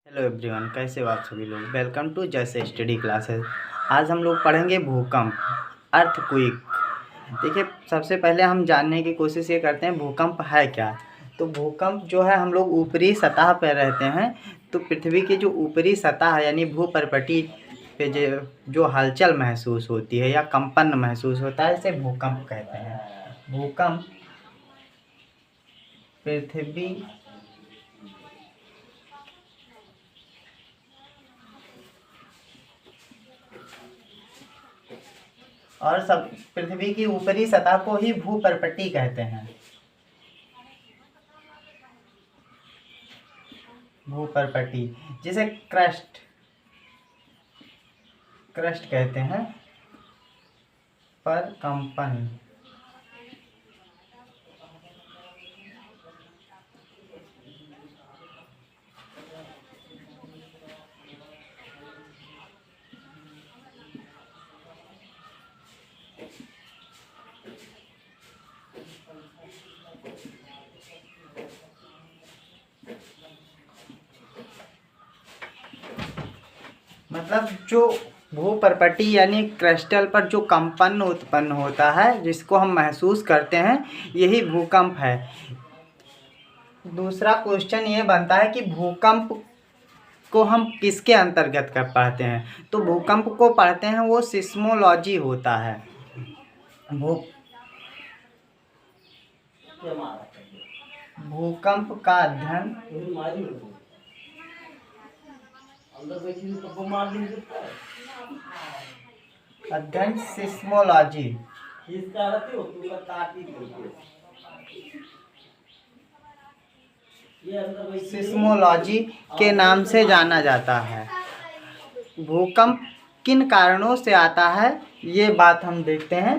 Hello everyone, कैसे हो आप सभी लोग। वेलकम टू जैसे स्टडी क्लासेस। आज हम लोग पढ़ेंगे भूकंप, अर्थक्वेक। देखिए, सबसे पहले हम जानने की कोशिश ये करते हैं भूकंप है क्या। तो भूकंप जो है, हम लोग ऊपरी सतह पर रहते हैं, तो पृथ्वी की जो ऊपरी सतह है यानी भूपर्पटी पे जो हलचल महसूस होती है या कंपन महसूस होता है, इसे भूकंप कहते हैं। भूकंप पृथ्वी और सब पृथ्वी की ऊपरी सतह को ही भूपर्पटी कहते हैं। भूपर्पटी जिसे क्रस्ट क्रस्ट कहते हैं, पर कंपन। मतलब जो भूपर्पटी यानी क्रिस्टल पर जो कंपन उत्पन्न होता है, जिसको हम महसूस करते हैं, यही भूकंप है। दूसरा क्वेश्चन ये बनता है कि भूकंप को हम किसके अंतर्गत कर पढ़ते हैं। तो भूकंप को पढ़ते हैं वो सिस्मोलॉजी होता है। भूकंप का अध्ययन सिस्मोलॉजी सिस्मोलॉजी के नाम से जाना जाता है। भूकंप किन कारणों से आता है, ये बात हम देखते हैं।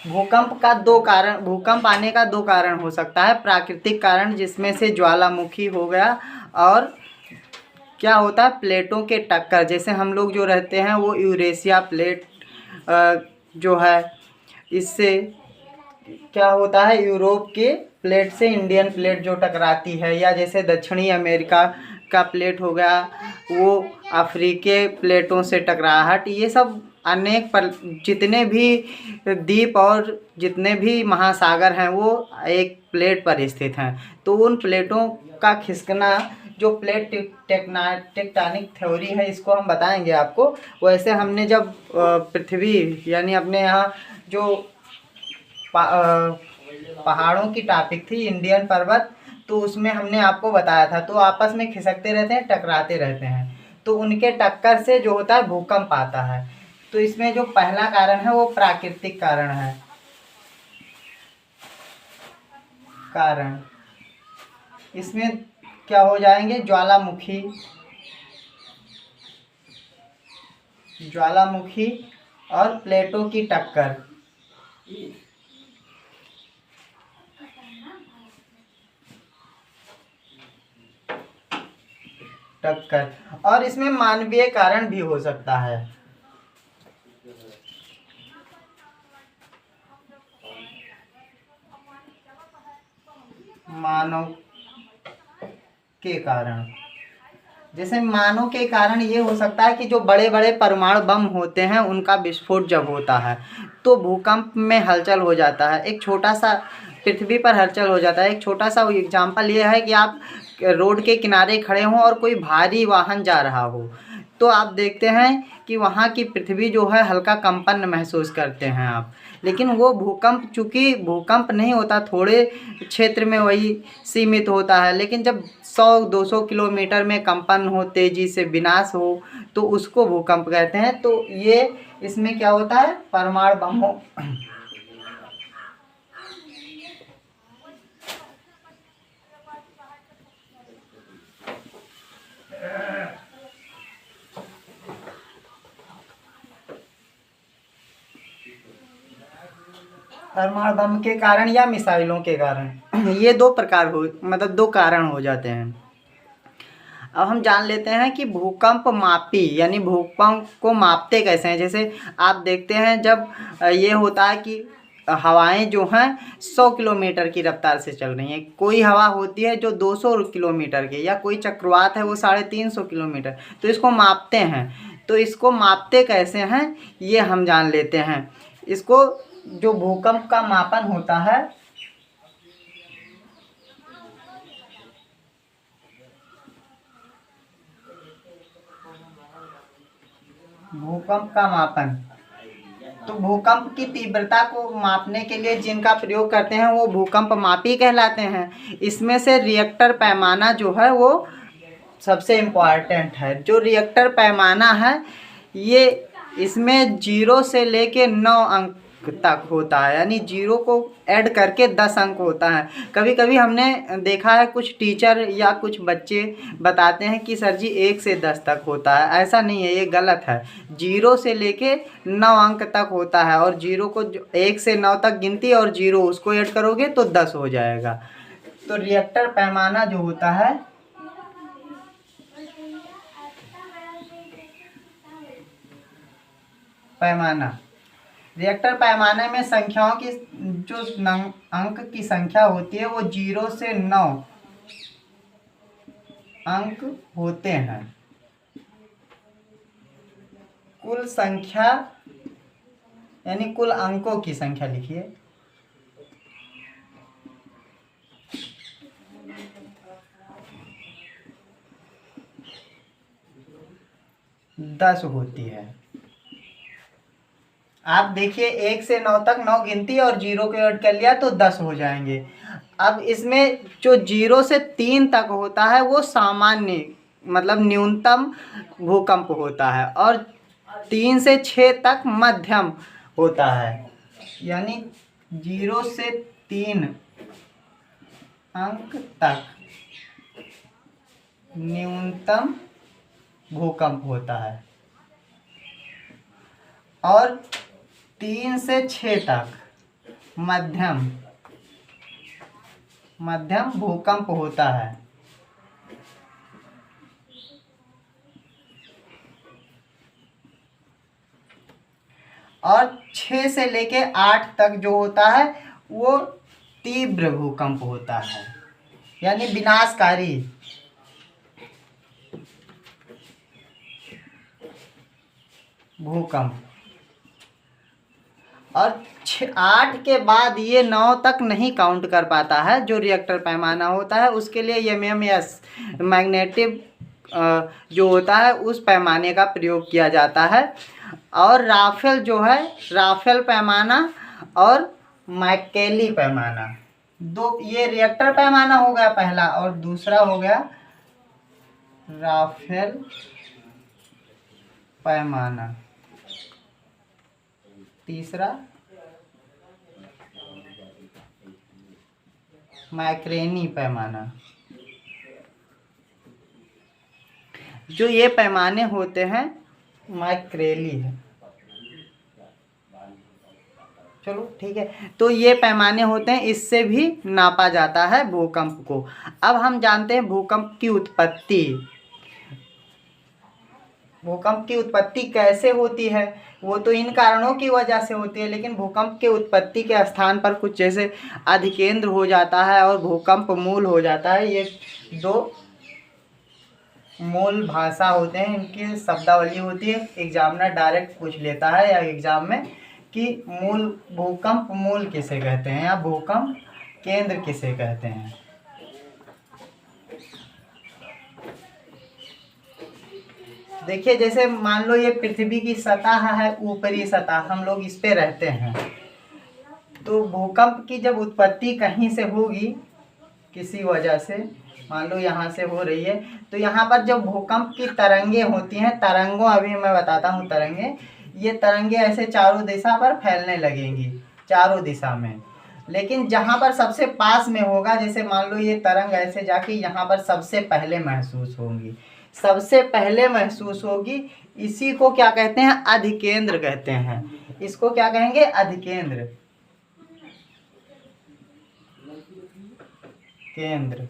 भूकंप आने का दो कारण हो सकता है। प्राकृतिक कारण, जिसमें से ज्वालामुखी हो गया, और क्या होता है, प्लेटों के टक्कर। जैसे हम लोग जो रहते हैं वो यूरेशिया प्लेट जो है, इससे क्या होता है, यूरोप के प्लेट से इंडियन प्लेट जो टकराती है, या जैसे दक्षिणी अमेरिका का प्लेट हो गया वो अफ्रीकी प्लेटों से टकराहट। ये सब अनेक जितने भी द्वीप और जितने भी महासागर हैं वो एक प्लेट पर स्थित हैं। तो उन प्लेटों का खिसकना, जो प्लेट टेक्टोनिक थ्योरी है, इसको हम बताएंगे आपको। वैसे हमने जब पृथ्वी यानी अपने यहाँ जो पहाड़ों की टॉपिक थी, इंडियन पर्वत, तो उसमें हमने आपको बताया था, तो आपस में खिसकते रहते हैं, टकराते रहते हैं, तो उनके टक्कर से जो होता है भूकंप आता है। तो इसमें जो पहला कारण है वो प्राकृतिक कारण है। इसमें क्या हो जाएंगे, ज्वालामुखी और प्लेटों की टक्कर। और इसमें मानवीय कारण भी हो सकता है। मानव के कारण, जैसे मानव के कारण ये हो सकता है कि जो बड़े बड़े परमाणु बम होते हैं, उनका विस्फोट जब होता है तो भूकंप में हलचल हो जाता है। एक छोटा सा पृथ्वी पर हलचल हो जाता है। एक छोटा सा एग्जांपल ये है कि आप रोड के किनारे खड़े हों और कोई भारी वाहन जा रहा हो, तो आप देखते हैं कि वहाँ की पृथ्वी जो है हल्का कंपन महसूस करते हैं आप। लेकिन वो भूकंप, चूँकि भूकंप नहीं होता, थोड़े क्षेत्र में वही सीमित होता है। लेकिन जब 100-200 किलोमीटर में कंपन हो, तेज़ी से विनाश हो, तो उसको भूकंप कहते हैं। तो ये इसमें क्या होता है, परमाणु बमों परमाणु बम के कारण या मिसाइलों के कारण, ये दो कारण हो जाते हैं। अब हम जान लेते हैं कि भूकंप मापी यानी भूकंप को मापते कैसे हैं। जैसे आप देखते हैं, जब ये होता है कि हवाएं जो हैं 100 किलोमीटर की रफ्तार से चल रही हैं, कोई हवा होती है जो 200 किलोमीटर की, या कोई चक्रवात है वो 350 किलोमीटर। तो इसको मापते हैं। तो इसको मापते कैसे हैं ये हम जान लेते हैं। इसको जो भूकंप का मापन होता है, भूकंप का मापन, तो भूकंप की तीव्रता को मापने के लिए जिनका प्रयोग करते हैं वो भूकंप मापी कहलाते हैं। इसमें से रिएक्टर पैमाना जो है वो सबसे इम्पॉर्टेंट है। जो रिएक्टर पैमाना है ये इसमें 0 से लेके 9 अंक तक होता है, यानी 0 को ऐड करके 10 अंक होता है। कभी कभी हमने देखा है कुछ टीचर या कुछ बच्चे बताते हैं कि सर जी 1 से 10 तक होता है। ऐसा नहीं है, ये गलत है। 0 से लेके 9 अंक तक होता है, और 0 को 1 से 9 तक गिनती और 0 उसको ऐड करोगे तो 10 हो जाएगा। तो रिएक्टर पैमाना जो होता है, पैमाना, रिएक्टर पैमाने में संख्याओं की जो अंक की संख्या होती है वो 0 से 9 अंक होते हैं। कुल संख्या यानी कुल अंकों की संख्या लिखिए, 10 होती है। आप देखिए 1 से 9 तक 9 गिनती और 0 को ऐड कर लिया तो 10 हो जाएंगे। अब इसमें जो 0 से 3 तक होता है वो सामान्य मतलब न्यूनतम भूकंप होता है, और 3 से 6 तक मध्यम होता है, यानी 0 से 3 अंक तक न्यूनतम भूकंप होता है, और 3 से 6 तक मध्यम भूकंप होता है। और 6 से लेके 8 तक जो होता है वो तीव्र भूकंप होता है, यानी विनाशकारी। भूकंप। और 8 के बाद ये 9 तक नहीं काउंट कर पाता है। जो रिएक्टर पैमाना होता है उसके लिए एमएमएस मैग्नेटिक जो होता है उस पैमाने का प्रयोग किया जाता है। और राफेल जो है, राफेल पैमाना और मैकेली पैमाना, दो, ये रिएक्टर पैमाना हो गया पहला, और दूसरा हो गया राफेल पैमाना, तीसरा मैक्रेनी पैमाना। जो ये पैमाने होते हैं मैक्रेली है। चलो ठीक है, तो ये पैमाने होते हैं, इससे भी नापा जाता है भूकंप को। अब हम जानते हैं भूकंप की उत्पत्ति। भूकंप की उत्पत्ति कैसे होती है? वो तो इन कारणों की वजह से होती है, लेकिन भूकंप के उत्पत्ति के स्थान पर कुछ जैसे अधिकेंद्र हो जाता है और भूकंप मूल हो जाता है। ये दो मूल भाषा होते हैं, इनकी शब्दावली होती है। एग्जामिनर डायरेक्ट पूछ लेता है या एग्जाम में कि मूल भूकंप मूल किसे कहते हैं या भूकंप केंद्र किसे कहते हैं। देखिए जैसे मान लो ये पृथ्वी की सतह है, ऊपरी सतह, हम लोग इस पे रहते हैं। तो भूकंप की जब उत्पत्ति कहीं से होगी किसी वजह से, मान लो यहाँ से हो रही है, तो यहाँ पर जब भूकंप की तरंगे होती हैं, तरंगों अभी मैं बताता हूँ तरंगे, ये तरंगे ऐसे चारों दिशा पर फैलने लगेंगी, चारों दिशा में। लेकिन जहाँ पर सबसे पास में होगा, जैसे मान लो ये तरंग ऐसे जाके यहाँ पर सबसे पहले महसूस होंगी, सबसे पहले महसूस होगी, इसी को क्या कहते हैं? अधिकेंद्र कहते हैं। इसको क्या कहेंगे? अधिकेंद्र, केंद्र।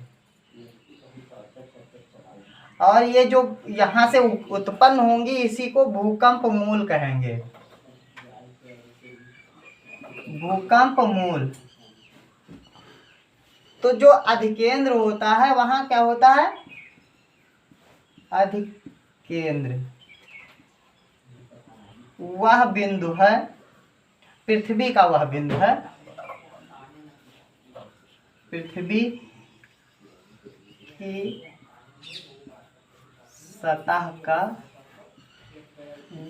और ये जो यहाँ से उत्पन्न होंगी इसी को भूकंप मूल कहेंगे, भूकंप मूल। तो जो अधिकेंद्र होता है वहां क्या होता है, अधिकेंद्र, वह बिंदु है, पृथ्वी का वह बिंदु है, पृथ्वी की सतह का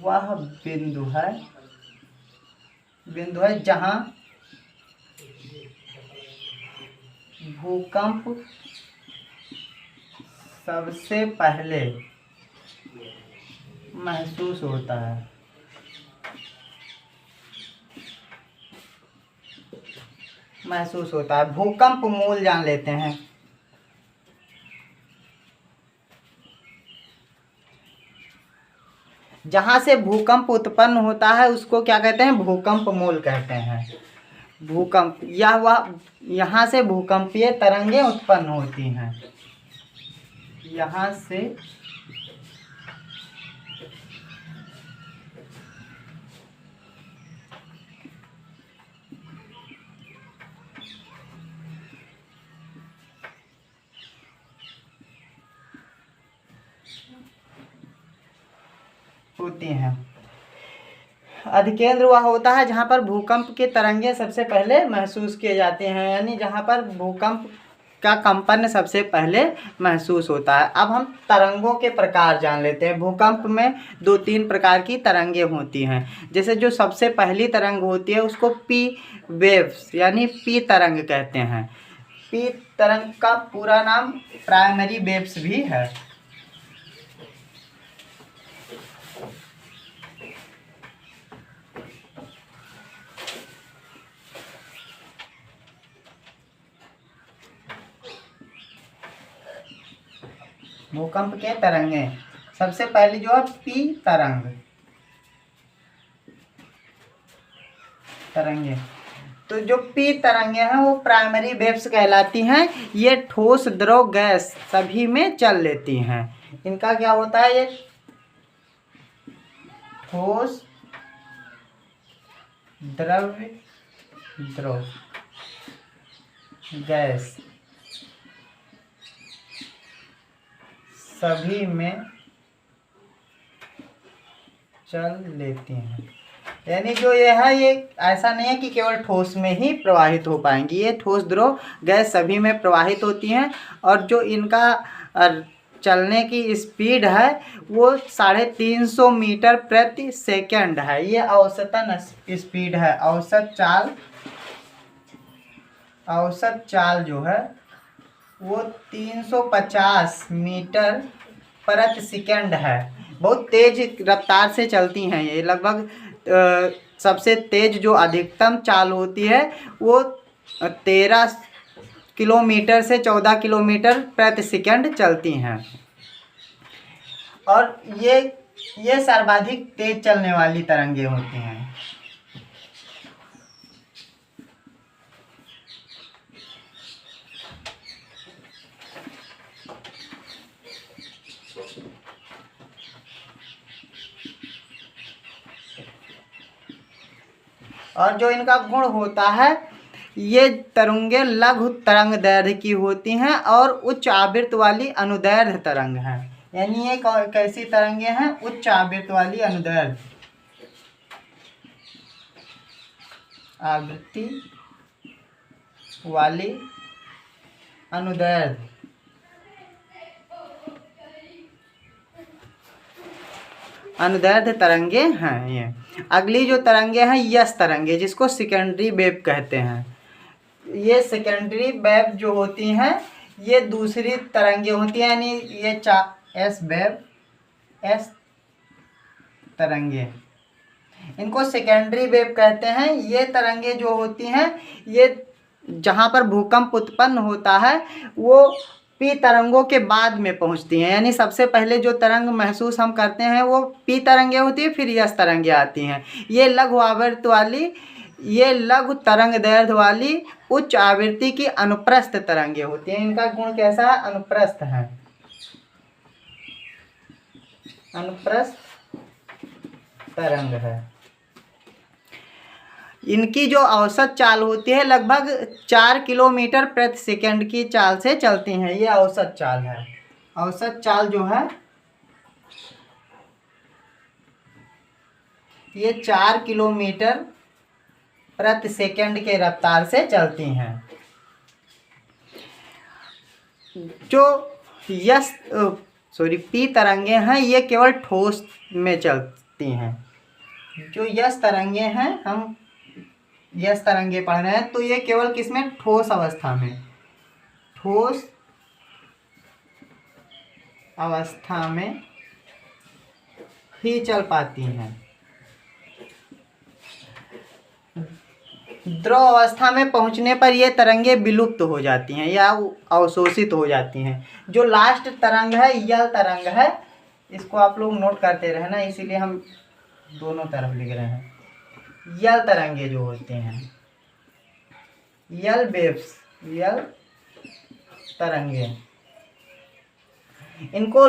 वह बिंदु है जहां भूकंप सबसे पहले महसूस होता है। भूकंप मूल जान लेते हैं। जहां से भूकंप उत्पन्न होता है उसको क्या कहते हैं, भूकंप मूल कहते हैं। भूकंप या वह, यहाँ से भूकंपीय तरंगें उत्पन्न होती हैं, यहाँ से होती हैं। अधिकेंद्र वह होता है जहाँ पर भूकंप के तरंगे सबसे पहले महसूस किए जाते हैं, यानी जहाँ पर भूकंप का कंपन सबसे पहले महसूस होता है। अब हम तरंगों के प्रकार जान लेते हैं। भूकंप में 2-3 प्रकार की तरंगे होती हैं। जैसे जो सबसे पहली तरंग होती है उसको पी वेव्स यानी पी तरंग कहते हैं। पी तरंग का पूरा नाम प्राइमरी वेव्स भी है। भूकंप के तरंगे सबसे पहली जो है पी तरंगे। तो जो पी तरंगे हैं वो प्राइमरी वेव्स कहलाती हैं। ये ठोस, द्रव, गैस सभी में चल लेती हैं। इनका क्या होता है, ये ठोस, द्रव्य, द्रव, गैस सभी में चल लेती हैं। यानी जो ये है, ये ऐसा नहीं है कि केवल ठोस में ही प्रवाहित हो पाएंगी। ये ठोस, द्रव, गैस सभी में प्रवाहित होती हैं। और जो इनका चलने की स्पीड है वो 350 मीटर प्रति सेकंड है। ये औसतन स्पीड है। औसत चाल जो है वो 350 मीटर प्रति सेकंड है। बहुत तेज रफ्तार से चलती हैं ये। लगभग सबसे तेज जो अधिकतम चाल होती है वो 13 किलोमीटर से 14 किलोमीटर प्रति सेकंड चलती हैं। और ये सर्वाधिक तेज चलने वाली तरंगे होती हैं। और जो इनका गुण होता है, ये तरंगे लघु तरंग दैर्घ्य की होती हैं और उच्च आवृत्ति वाली अनुदैर्घ्य तरंग है। यानी ये कैसी तरंगे हैं, उच्च आवृत्ति वाली अनुदैर्घ्य तरंगे हैं ये। अगली जो तरंगे हैं यस तरंगे, जिसको सेकेंडरी वेव कहते हैं। ये सेकेंडरी वेव जो होती हैं ये दूसरी तरंगे होती हैं, यानी ये एस तरंगे, इनको सेकेंडरी वेव कहते हैं। ये तरंगे जो होती हैं ये जहाँ पर भूकंप उत्पन्न होता है वो पी तरंगों के बाद में पहुँचती हैं। यानी सबसे पहले जो तरंग महसूस हम करते हैं वो पी तरंगे होती है, फिर यस तरंगे आती हैं। ये लघु आवृत्ति वाली, ये लघु तरंग दैर्घ्य वाली उच्च आवृत्ति की अनुप्रस्थ तरंगे होती हैं। इनका गुण कैसा है, अनुप्रस्थ है। अनुप्रस्थ तरंग है। इनकी जो औसत चाल होती है लगभग 4 किलोमीटर प्रति सेकंड की चाल से चलती हैं। ये औसत चाल है। औसत चाल जो है ये 4 किलोमीटर प्रति सेकंड के रफ्तार से चलती हैं। जो पी तरंगे हैं ये केवल ठोस में चलती हैं। जो यस तरंगे हैं, हम यस तरंगे पढ़ रहे हैं, तो ये केवल किसमें, ठोस अवस्था में, ठोस अवस्था में ही चल पाती हैं। द्रव अवस्था में पहुंचने पर ये तरंगे विलुप्त हो जाती हैं या अवशोषित हो जाती हैं। जो लास्ट तरंग है यल तरंग है, इसको आप लोग नोट करते रहना, इसीलिए हम दोनों तरफ लिख रहे हैं। यल तरंगे जो होते हैं, यल वेव्स, यल तरंगे, इनको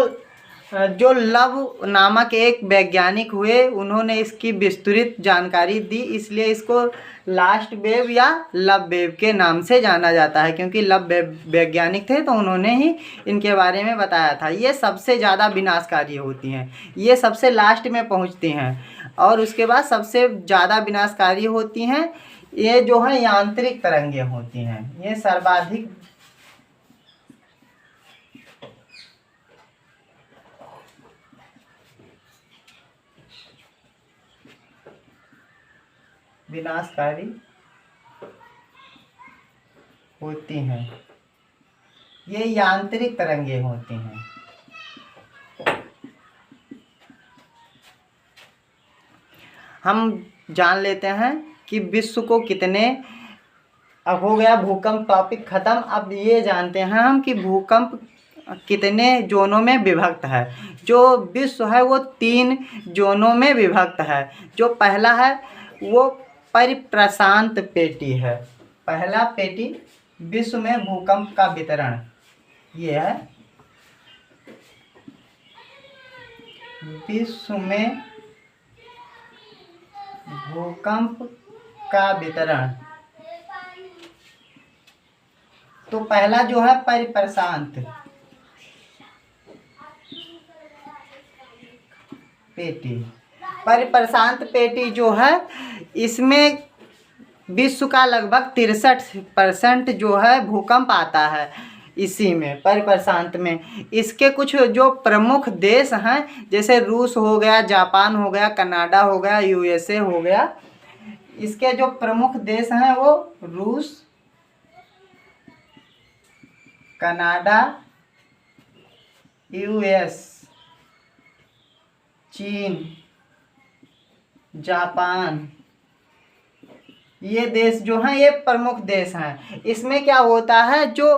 जो लव नामक एक वैज्ञानिक हुए, उन्होंने इसकी विस्तृत जानकारी दी, इसलिए इसको लास्ट वेव या लव वेव के नाम से जाना जाता है, क्योंकि लव वैज्ञानिक थे तो उन्होंने ही इनके बारे में बताया था। ये सबसे ज़्यादा विनाशकारी होती हैं, ये सबसे लास्ट में पहुंचती हैं, और उसके बाद सबसे ज़्यादा विनाशकारी होती हैं ये जो है यांत्रिक तरंगे होती हैं। ये सर्वाधिक विनाशकारी होती हैं। ये यांत्रिक तरंगे होती हैं। हम जान लेते हैं कि विश्व को कितने, अब हो गया भूकंप टॉपिक ख़त्म। अब ये जानते हैं हम कि भूकंप कितने जोनों में विभक्त है। जो विश्व है वो 3 जोनों में विभक्त है। जो पहला है वो परिप्रशांत पेटी है। पहला पेटी विश्व में भूकंप का वितरण, ये है विश्व में भूकंप का वितरण। तो पहला जो है परिप्रशांत पेटी। परिप्रशांत पेटी जो है, इसमें विश्व का लगभग 63% जो है भूकंप आता है इसी में, परिप्रशांत में। इसके कुछ जो प्रमुख देश हैं, जैसे रूस हो गया, जापान हो गया, कनाडा हो गया, यूएसए हो गया। इसके जो प्रमुख देश हैं वो रूस, कनाडा, यूएस, चीन, जापान, ये देश जो हैं ये प्रमुख देश हैं। इसमें क्या होता है, जो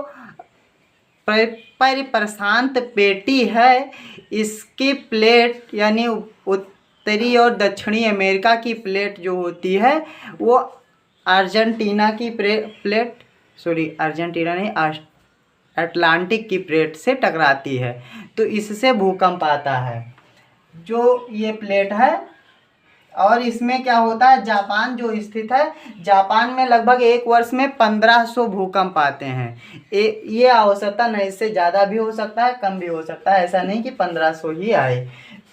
परिप्रशांत पेटी है, इसकी प्लेट यानी उत्तरी और दक्षिणी अमेरिका की प्लेट जो होती है वो अर्जेंटीना की प्लेट, अर्जेंटीना नहीं, अटलांटिक की प्लेट से टकराती है, तो इससे भूकंप आता है जो ये प्लेट है। और इसमें क्या होता है, जापान जो स्थित है, जापान में लगभग एक वर्ष में 1500 भूकंप आते हैं। ये औसतन है, इससे ज़्यादा भी हो सकता है, कम भी हो सकता है, ऐसा नहीं कि 1500 ही आए।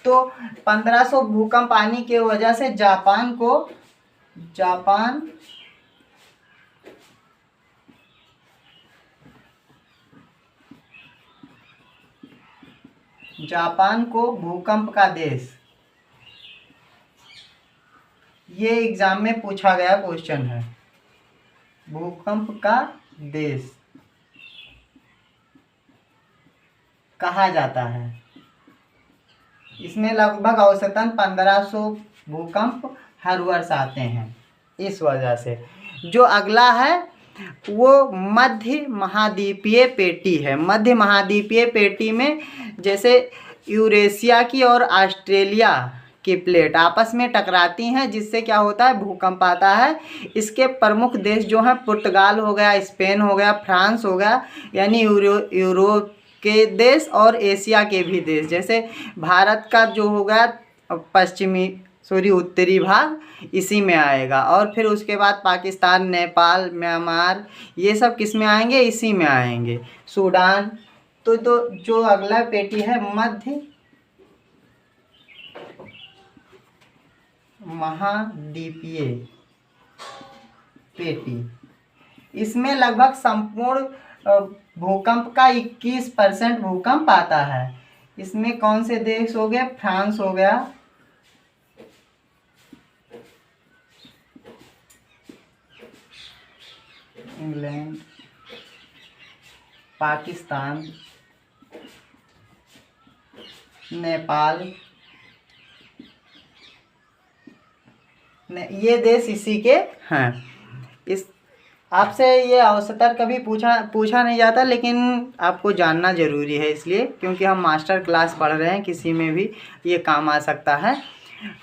तो 1500 भूकंप आने की वजह से जापान को भूकंप का देश, ये एग्जाम में पूछा गया क्वेश्चन है, भूकंप का देश कहा जाता है। इसमें लगभग औसतन 1500 भूकंप हर वर्ष आते हैं। इस वजह से जो अगला है वो मध्य महाद्वीपीय पेटी है। मध्य महाद्वीपीय पेटी में जैसे यूरेशिया की और ऑस्ट्रेलिया की प्लेट आपस में टकराती हैं, जिससे क्या होता है, भूकंप आता है। इसके प्रमुख देश जो हैं पुर्तगाल हो गया, स्पेन हो गया, फ्रांस हो गया, यानी यूरोप के देश और एशिया के भी देश, जैसे भारत का जो हो गया पश्चिमी सॉरी उत्तरी भाग इसी में आएगा। और फिर उसके बाद पाकिस्तान, नेपाल, म्यांमार, ये सब किस में आएंगे, इसी में आएंगे। सूडान। तो जो अगला पेटी है मध्य महाद्वीपीय पेटी, इसमें लगभग संपूर्ण भूकंप का 21% भूकंप आता है। इसमें कौन से देश हो गए, फ्रांस हो गया, इंग्लैंड, पाकिस्तान, नेपाल, ये देश इसी के हैं। इस आपसे ये अवसर कभी पूछा नहीं जाता, लेकिन आपको जानना ज़रूरी है इसलिए, क्योंकि हम मास्टर क्लास पढ़ रहे हैं, किसी में भी ये काम आ सकता है।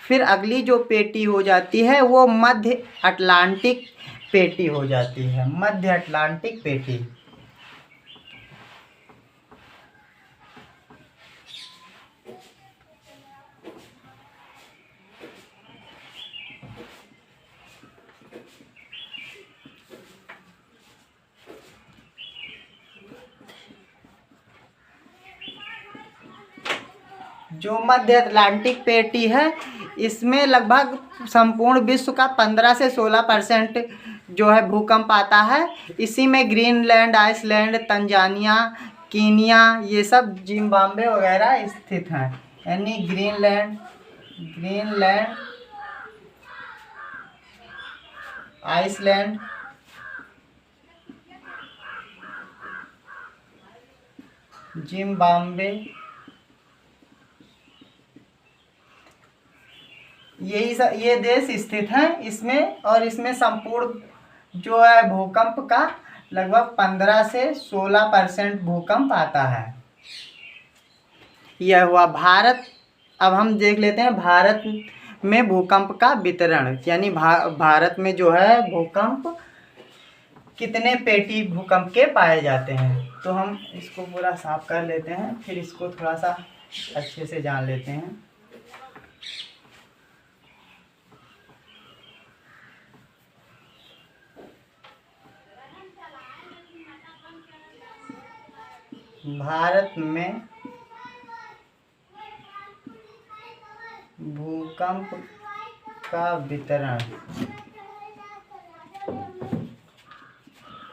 फिर अगली जो पेटी हो जाती है वो मध्य अटलांटिक पेटी हो जाती है। मध्य अटलांटिक पेटी, जो मध्य अटलांटिक पेटी है इसमें लगभग संपूर्ण विश्व का 15 से 16% जो है भूकंप आता है। इसी में ग्रीनलैंड, आइसलैंड, तंजानिया, कीनिया, ये सब, जिम्बाब्वे वगैरह स्थित हैं। यानी ग्रीनलैंड, आइसलैंड, जिम्बाब्वे, ये देश स्थित हैं इसमें। और इसमें संपूर्ण जो है भूकंप का लगभग 15 से 16% भूकंप आता है। यह हुआ भारत। अब हम देख लेते हैं भारत में भूकंप का वितरण, यानी भारत में जो है भूकंप कितने पेटी भूकंप के पाए जाते हैं। तो हम इसको पूरा साफ कर लेते हैं, फिर इसको थोड़ा सा अच्छे से जान लेते हैं। भारत में भूकंप का वितरण,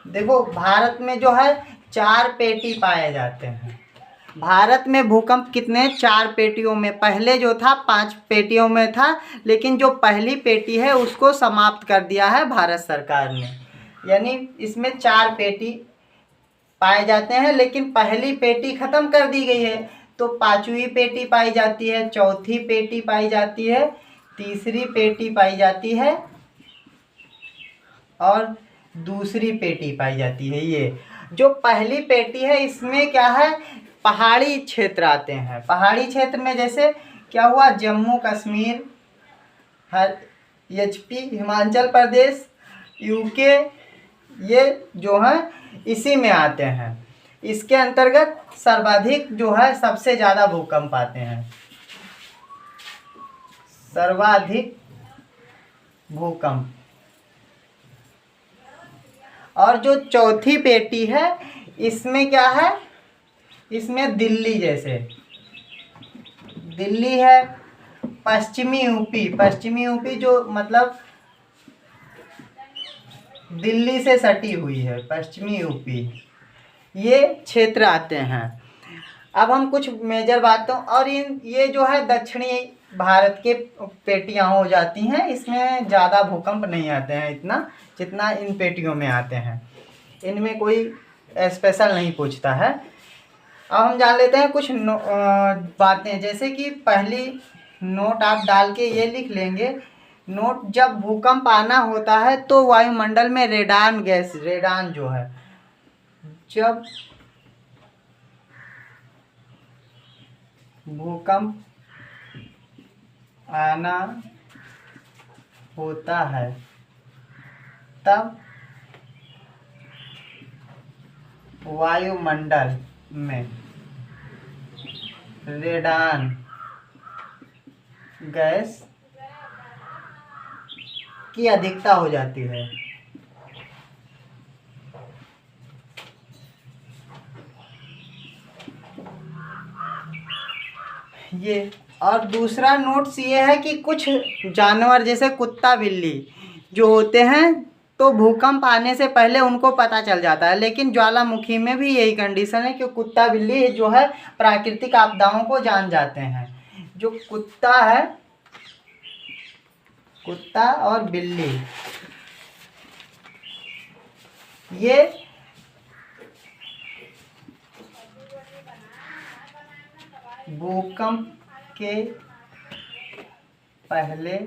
देखो भारत में जो है 4 पेटी पाए जाते हैं। भारत में भूकंप कितने, 4 पेटियों में, पहले जो था 5 पेटियों में था, लेकिन जो पहली पेटी है उसको समाप्त कर दिया है भारत सरकार ने। यानी इसमें 4 पेटी पाए जाते हैं, लेकिन पहली पेटी ख़त्म कर दी गई है, तो 5वीं पेटी पाई जाती है, चौथी पेटी पाई जाती है, तीसरी पेटी पाई जाती है और दूसरी पेटी पाई जाती है। ये जो पहली पेटी है इसमें क्या है, पहाड़ी क्षेत्र आते हैं। पहाड़ी क्षेत्र में जैसे क्या हुआ, जम्मू कश्मीर, HP, हिमाचल प्रदेश, UK, ये जो है इसी में आते हैं। इसके अंतर्गत सर्वाधिक जो है सबसे ज़्यादा भूकंप आते हैं, सर्वाधिक भूकंप। और जो चौथी पेटी है इसमें क्या है, इसमें दिल्ली, जैसे दिल्ली है, पश्चिमी यूपी जो मतलब दिल्ली से सटी हुई है, पश्चिमी यूपी, ये क्षेत्र आते हैं। अब हम कुछ मेजर बातों, और ये जो है दक्षिणी भारत के पेटियां हो जाती हैं, इसमें ज़्यादा भूकंप नहीं आते हैं इतना जितना इन पेटियों में आते हैं। इनमें कोई स्पेशल नहीं पूछता है। अब हम जान लेते हैं कुछ बातें, जैसे कि पहली नोट आप डाल के ये लिख लेंगे, नोट, जब भूकंप आना होता है तो वायुमंडल में रेडान गैस, रेडान जो है, जब भूकंप आना होता है तब वायुमंडल में रेडान गैस की अधिकता हो जाती है। ये और दूसरा नोट्स ये है कि कुछ जानवर जैसे कुत्ता बिल्ली जो होते हैं तो भूकंप आने से पहले उनको पता चल जाता है, लेकिन ज्वालामुखी में भी यही कंडीशन है कि कुत्ता बिल्ली जो है प्राकृतिक आपदाओं को जान जाते हैं। जो कुत्ता है, कुत्ता और बिल्ली ये भूकंप के पहले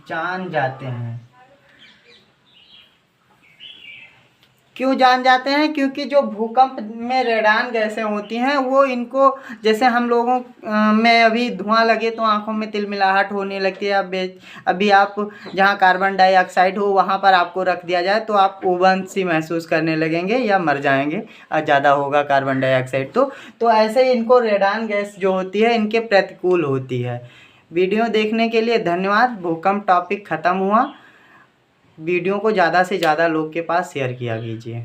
जान जाते हैं। क्यों जान जाते हैं? क्योंकि जो भूकंप में रेडान गैसें होती हैं वो इनको, जैसे हम लोगों में अभी धुआं लगे तो आंखों में तिलमिलाहट होने लगती है। अब अभी आप जहां कार्बन डाइऑक्साइड हो वहां पर आपको रख दिया जाए तो आप उबन सी महसूस करने लगेंगे या मर जाएंगे, ज़्यादा होगा कार्बन डाइऑक्साइड तो ऐसे ही इनको रेडान गैस जो होती है इनके प्रतिकूल होती है। वीडियो देखने के लिए धन्यवाद। भूकंप टॉपिक ख़त्म हुआ। वीडियो को ज़्यादा से ज़्यादा लोग के पास शेयर किया कीजिए।